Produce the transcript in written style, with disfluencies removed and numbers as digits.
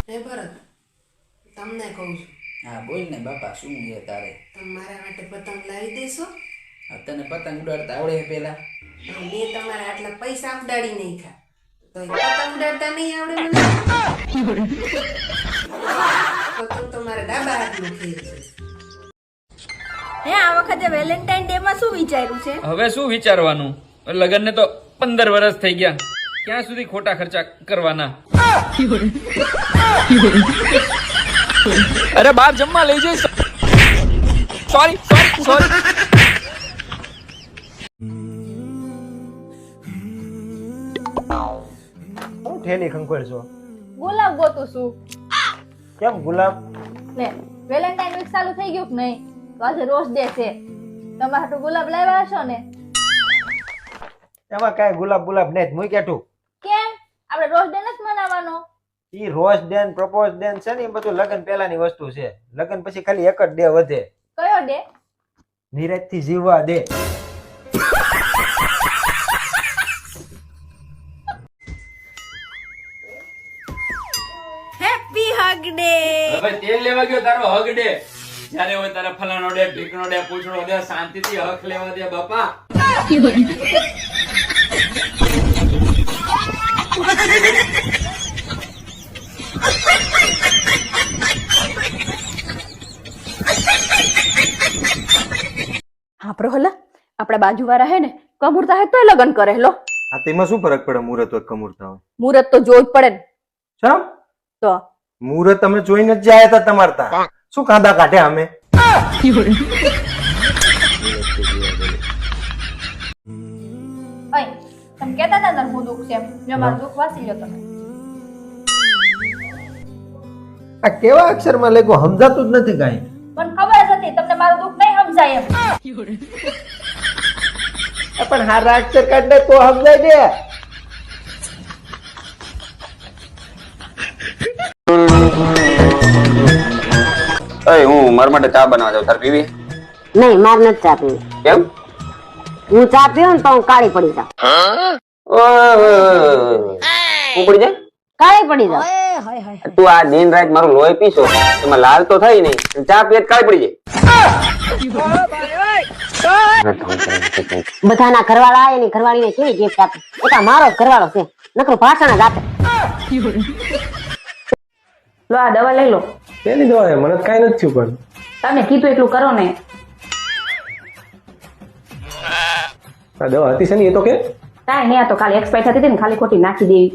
એ ભરત, તમને કહું છું, હા બોલ ને બાપા, શું છે તારે? તમે મારા માટે પતંગ લાવી દેશો? તને પતંગ ઉડાડતા આવડે છે પેલા? મેં તમારા આટલા પૈસા ઉડાડી નહીં ખા, તો એ પતંગ ઉડાડતા નહીં આવડે મને? પતંગ તો મારા ડાબા હાથનું ખેલ છે. આ વખતે વેલેન્ટાઇન ડે માં શું વિચાર્યું છે? હવે શું વિચારવાનું, લગ્નને તો 15 વર્ષ થઈ ગયા, ક્યાં સુધી ખોટા ખર્ચા કરવાના? અરે બાર જમવા લઈ જઈશ. સોરી. હું ઠેલી ખંખોળ છો? ગુલાબ ગોતું છું. કેમ ગુલાબ? લે વેલેન્ટાઇન વીક ચાલુ થઈ ગયું કે નહીં? તો આજે રોઝ ડે છે, તમારે તો ગુલાબ લાવ્યા હશો ને? એમાં કાંઈ ગુલાબ નહીં, મુઈ કેઠું. કેમ? આપણે રોઝ ડે નથી મનાવવાનો? ઈ રોઝ ડે ને પ્રપોઝ ડે છે ને, એ બધું લગ્ન પહેલાની વસ્તુ છે. લગ્ન પછી ખાલી એક જ ડે વધે. કયો ડે? નિરાંતથી જીવવા દે. Happy hug day. હવે તેલ લેવા ગયો તારો હગ ડે. જ્યારે હોય તારે ફલાણો ડે, ઢીકણો ડે, પૂછડો ડે, શાંતિથી હક લેવા દે બાપા. હા પ્રહલા, આપડા બાજુવાળા હે ને કમુરતા હે તોય લગન કરે લો. આ તેમાં શું ફરક પડે મુહૂર્ત હોય કમુરતા હોય? મુહૂર્ત તો જોઈ જ પડે ને. ચમ તો મુહૂર્ત તમે જોઈને જ જાય હતા તમારે તા. શું કાંદા કાઢે અમે? ઓય તમે કહેતા હતા ને હું દુઃખ છે એમ, જો મારું દુઃખ વાસી લ્યો તમે. આ કેવા અક્ષરમાં લખ્યું સમજાતું જ નથી કાંઈ. મને ખબર જ હતી તમને મારું દુઃખ નહીં સમજાય એમ. પણ હારા અક્ષર કાઢને તો સમજાય દે. હું મારા માટે ચા બનાવવા જાઉં, તાર પીવી? નહીં, માર નથી ચા પીવી. કેમ? હું ચા પીવું ને તો હું કાળી પડી જાઉં. હું પડી જાય? કાળી પડી જાઉં. તું આ દિન રાત મારું લોહી પીશો, એમાં લાલ તો થાય નહીં, ચા પીએ તો કાળી પડી જાય. બધાના ઘરવાળા આવે, એની ઘરવાળીને કેવી ગિફ્ટ આપે? એ તો મારો જ ઘરવાળો છે, નકરું ભાષણ જ આપે. લો આ દવા લઈ લો. પેલી દવા છે, મને કાંઈ નથી થયું. પણ તમે કીધું એટલું કરો ને. આ દવા હતી છે ને, એ તો કે કાંઈ નહીં, આ તો ખાલી એક્સપાયર થતી હતી ને, ખાલી ખોટી નાખી દેવી.